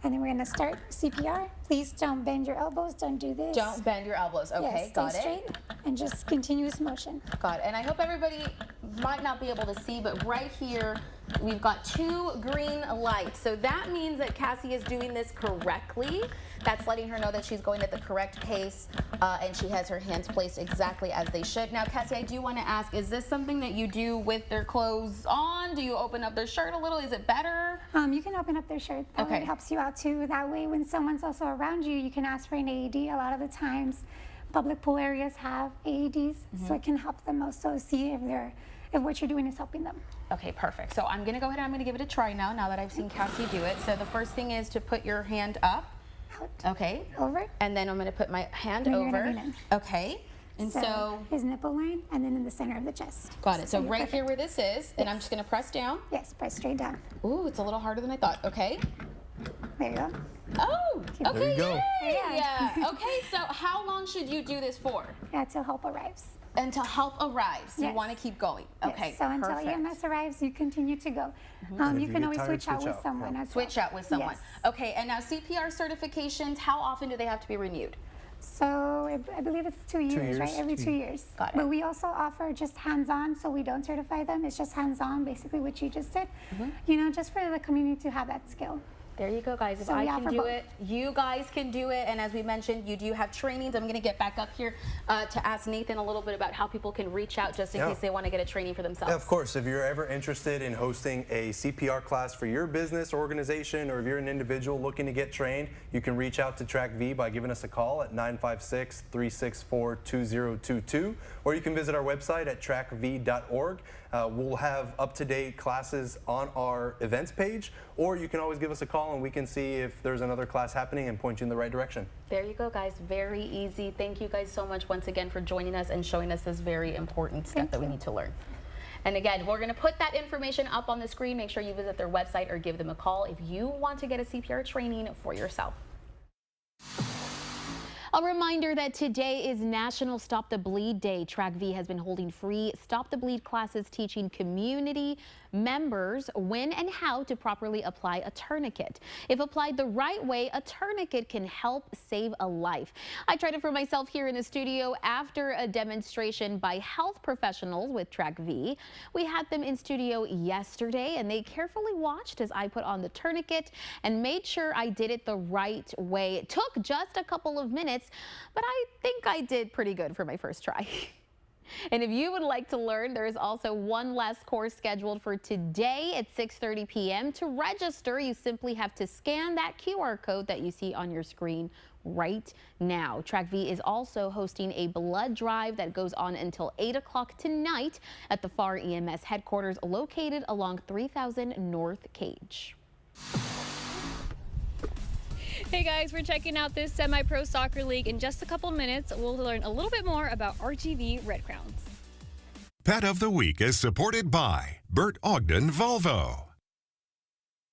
And then we're going to start CPR. Please don't bend your elbows. Don't do this. Don't bend your elbows. Okay, yes, got stay it. Straight and just continuous motion. Got it. And I hope everybody might not be able to see, but right here, We've got 2 green lights. So that means that Cassie is doing this correctly. That's letting her know that she's going at the correct pace and she has her hands placed exactly as they should. Now, Cassie, I do want to ask, is this something that you do with their clothes on? Do you open up their shirt a little? Is it better? You can open up their shirt. That way it helps you out too. That way when someone's also around you, you can ask for an AED. A lot of the times, public pool areas have AEDs, so it can help them also see if what you're doing is helping them. Okay, perfect. So I'm gonna go ahead and I'm gonna give it a try now that I've seen Cassie do it. So the first thing is to put your hand up. Out. Okay. Over. And then I'm gonna put my hand over. Okay. And so his nipple line and then in the center of the chest. Got it. So right here where this is, and I'm just gonna press down. Yes, press straight down. Ooh, it's a little harder than I thought. Okay. There you go. Oh, okay. There you go. Yeah. Okay, so how long should you do this for? Until help arrives. Until help arrives. Yes. You want to keep going. Okay. Yes. So until EMS arrives, you continue to go. You can always switch out with someone as well. Switch out with someone. Yes. Okay, and now CPR certifications, how often do they have to be renewed? So I believe it's 2 years, right? Every 2 years. Got it. But we also offer just hands-on, so we don't certify them. It's just hands-on, basically what you just did. You know, just for the community to have that skill. There you go, guys. If So I we can offer do both. it, you guys can do it. And as we mentioned, you do have trainings. I'm going to get back up here to ask Nathan a little bit about how people can reach out just in case they want to get a training for themselves. Yeah, of course. If you're ever interested in hosting a CPR class for your business, organization, or if you're an individual looking to get trained, you can reach out to Track V by giving us a call at 956-364-2022, or you can visit our website at trackv.org. We'll have up-to-date classes on our events page, or you can always give us a call and we can see if there's another class happening and point you in the right direction. There you go, guys. Very easy. Thank you guys so much once again for joining us and showing us this very important step that we need to learn. And again, we're going to put that information up on the screen. Make sure you visit their website or give them a call if you want to get a CPR training for yourself. A reminder that today is National Stop the Bleed Day. Track V has been holding free Stop the Bleed classes teaching community members when and how to properly apply a tourniquet. If applied the right way, a tourniquet can help save a life. I tried it for myself here in the studio after a demonstration by health professionals with Track V. We had them in studio yesterday and they carefully watched as I put on the tourniquet and made sure I did it the right way. It took just a couple of minutes, but I think I did pretty good for my first try. And if you would like to learn, there is also one last course scheduled for today at 6:30 p.m. To register, you simply have to scan that QR code that you see on your screen right now. Track V is also hosting a blood drive that goes on until 8 o'clock tonight at the FAR EMS headquarters located along 3000 North Cage. Hey guys, we're checking out this semi-pro soccer league. In just a couple minutes, we'll learn a little bit more about RGV Red Crowns. Pet of the Week is supported by Bert Ogden Volvo.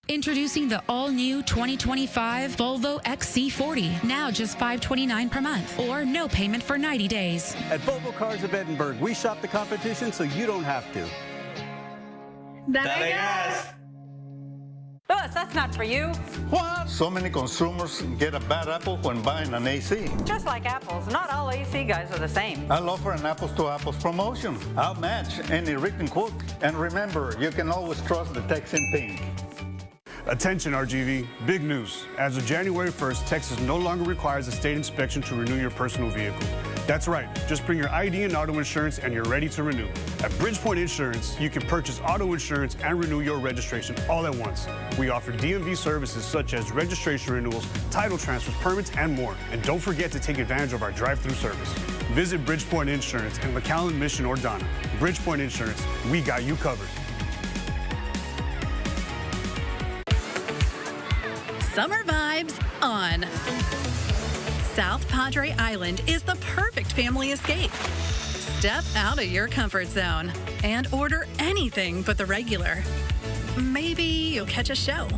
Introducing the all-new 2025 Volvo XC40. Now just $529 per month or no payment for 90 days. At Volvo Cars of Edinburgh, we shop the competition so you don't have to. Dale gas! Louis, that's not for you. What? So many consumers get a bad apple when buying an AC. Just like apples, not all AC guys are the same. I'll offer an apples to apples promotion. I'll match any written quote. And remember, you can always trust the text in pink. Attention RGV, big news. As of January 1st, Texas no longer requires a state inspection to renew your personal vehicle. That's right, just bring your ID and auto insurance and you're ready to renew. At Bridgepoint Insurance, you can purchase auto insurance and renew your registration all at once. We offer DMV services such as registration renewals, title transfers, permits, and more. And don't forget to take advantage of our drive-through service. Visit Bridgepoint Insurance in McAllen, Mission, or Donna. Bridgepoint Insurance, we got you covered. Summer vibes on. South Padre Island is the perfect family escape. Step out of your comfort zone and order anything but the regular. Maybe you'll catch a show.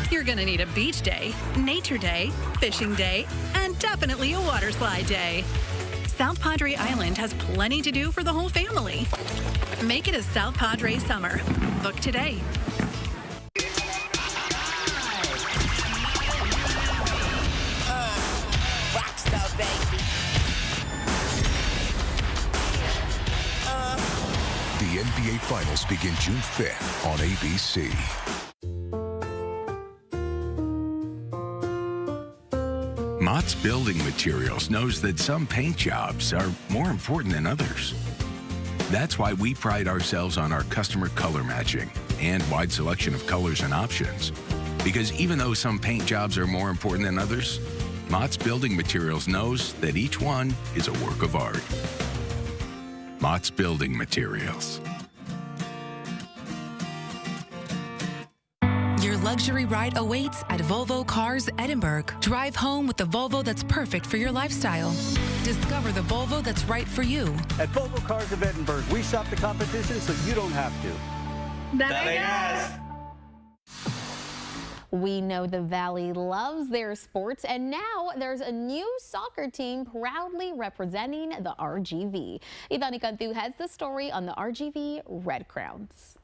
You're gonna need a beach day, nature day, fishing day, and definitely a water slide day. South Padre Island has plenty to do for the whole family. Make it a South Padre summer. Book today. The NBA Finals begin June 5th on ABC. Mott's Building Materials knows that some paint jobs are more important than others. That's why we pride ourselves on our customer color matching and wide selection of colors and options. Because even though some paint jobs are more important than others, Mott's Building Materials knows that each one is a work of art. Mott's Building Materials. Your luxury ride awaits at Volvo Cars Edinburgh. Drive home with the Volvo that's perfect for your lifestyle. Discover the Volvo that's right for you. At Volvo Cars of Edinburgh, we shop the competition so you don't have to. We know the Valley loves their sports, and now there's a new soccer team proudly representing the RGV. Ivani Cantu has the story on the RGV Red Crowns.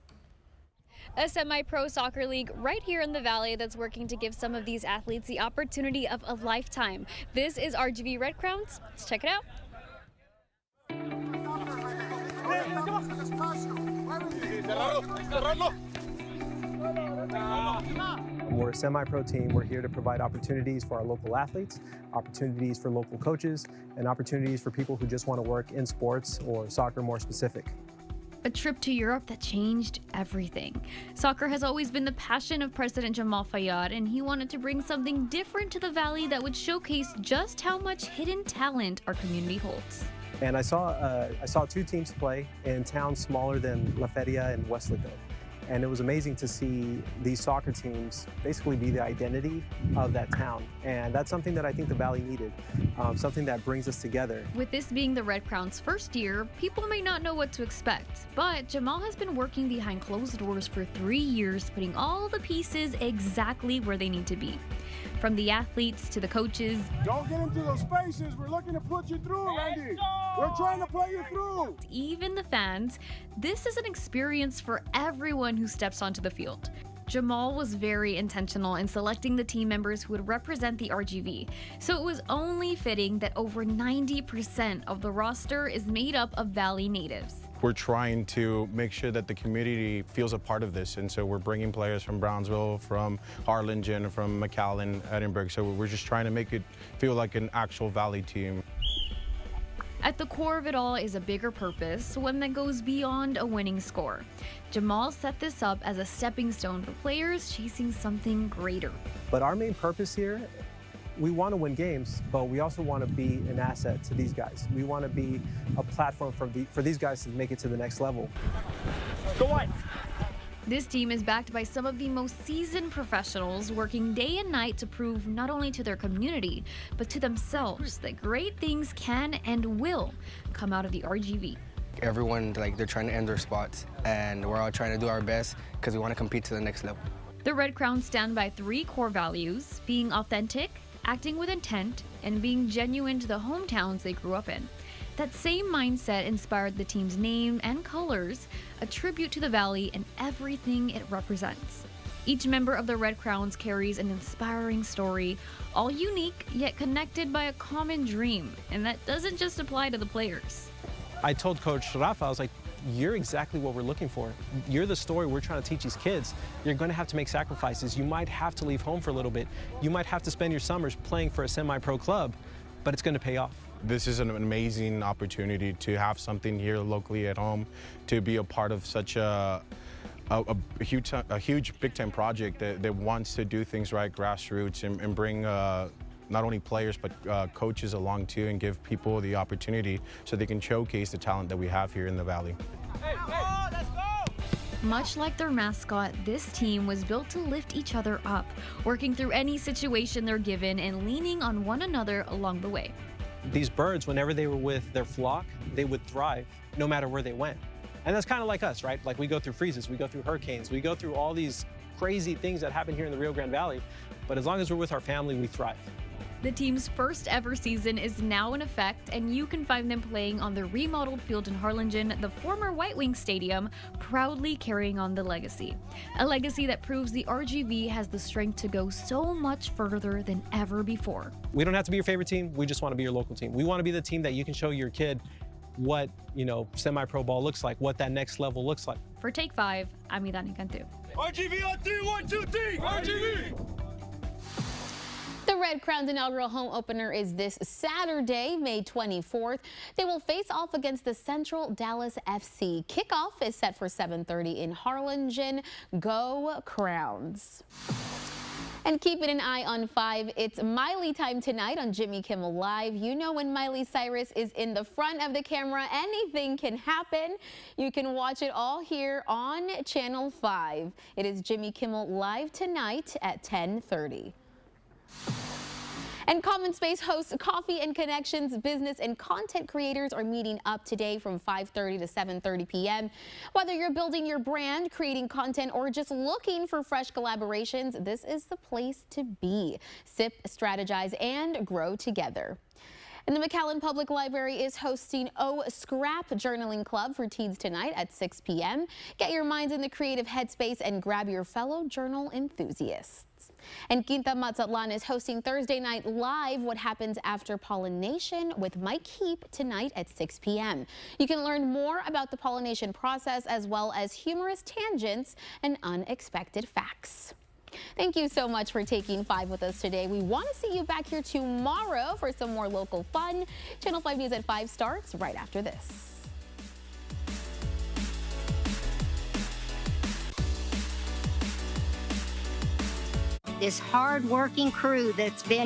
A semi-pro soccer league right here in the Valley that's working to give some of these athletes the opportunity of a lifetime. This is RGV Red Crowns. Let's check it out. We're a semi-pro team. We're here to provide opportunities for our local athletes, opportunities for local coaches, and opportunities for people who just want to work in sports or soccer more specific. A trip to Europe that changed everything. Soccer has always been the passion of President Jamal Fayyad, and he wanted to bring something different to the Valley that would showcase just how much hidden talent our community holds. And I saw two teams play in towns smaller than La Feria and Weslaco. And it was amazing to see these soccer teams basically be the identity of that town. And that's something that I think the Valley needed, something that brings us together. With this being the Red Crowns' first year, people may not know what to expect. But Jamal has been working behind closed doors for 3 years, putting all the pieces exactly where they need to be. From the athletes to the coaches. Don't get into those spaces. We're looking to put you through, Randy. We're trying to play you through. Even the fans. This is an experience for everyone who steps onto the field. Jamal was very intentional in selecting the team members who would represent the RGV, so it was only fitting that over 90% of the roster is made up of Valley natives. We're trying to make sure that the community feels a part of this, and so we're bringing players from Brownsville, from Harlingen, from McAllen, Edinburgh, so we're just trying to make it feel like an actual Valley team. At the core of it all is a bigger purpose, one that goes beyond a winning score. Jamal set this up as a stepping stone for players chasing something greater. But our main purpose here, we want to win games, but we also want to be an asset to these guys. We want to be a platform for these guys to make it to the next level. Go on. This team is backed by some of the most seasoned professionals working day and night to prove not only to their community, but to themselves that great things can and will come out of the RGV. Everyone, they're trying to earn their spots, and we're all trying to do our best because we want to compete to the next level. The Red Crowns stand by 3 core values: being authentic, acting with intent, and being genuine to the hometowns they grew up in. That same mindset inspired the team's name and colors, a tribute to the Valley and everything it represents. Each member of the Red Crowns carries an inspiring story, all unique yet connected by a common dream, and that doesn't just apply to the players. I told Coach Rafa, I was like, you're exactly what we're looking for. You're the story we're trying to teach these kids. You're going to have to make sacrifices. You might have to leave home for a little bit. You might have to spend your summers playing for a semi-pro club, but it's going to pay off. This is an amazing opportunity to have something here locally at home, to be a part of such a huge big-time project that wants to do things right, grassroots, and bring not only players but coaches along too, and give people the opportunity so they can showcase the talent that we have here in the Valley. Let's go! Much like their mascot, this team was built to lift each other up, working through any situation they're given and leaning on one another along the way. These birds, whenever they were with their flock, they would thrive no matter where they went. And that's kind of like us, right? Like, we go through freezes, we go through hurricanes, we go through all these crazy things that happen here in the Rio Grande Valley. But as long as we're with our family, we thrive. The team's first ever season is now in effect, and you can find them playing on the remodeled field in Harlingen, the former White Wings Stadium, proudly carrying on the legacy. A legacy that proves the RGV has the strength to go so much further than ever before. We don't have to be your favorite team, we just want to be your local team. We want to be the team that you can show your kid, what, semi-pro ball looks like, what that next level looks like. For Take 5, I'm Idani Cantu. RGV on 3, 1, 2, 3. RGV. The Red Crown's inaugural home opener is this Saturday, May 24th. They will face off against the Central Dallas FC. Kickoff is set for 7:30 in Harlingen. Go Crowns. And keeping an eye on 5, it's Miley time tonight on Jimmy Kimmel Live. You know when Miley Cyrus is in the front of the camera, anything can happen. You can watch it all here on Channel 5. It is Jimmy Kimmel Live tonight at 10:30. And Common Space hosts Coffee and Connections. Business and content creators are meeting up today from 5:30 to 7:30 p.m. Whether you're building your brand, creating content, or just looking for fresh collaborations, this is the place to be. Sip, strategize, and grow together. And the McAllen Public Library is hosting Scrap Journaling Club for teens tonight at 6 p.m. Get your minds in the creative headspace and grab your fellow journal enthusiasts. And Quinta Mazatlan is hosting Thursday Night Live, What Happens After Pollination, with Mike Heap tonight at 6 p.m. You can learn more about the pollination process as well as humorous tangents and unexpected facts. Thank you so much for taking 5 with us today. We want to see you back here tomorrow for some more local fun. Channel 5 News at 5 starts right after this. This hard-working crew that's been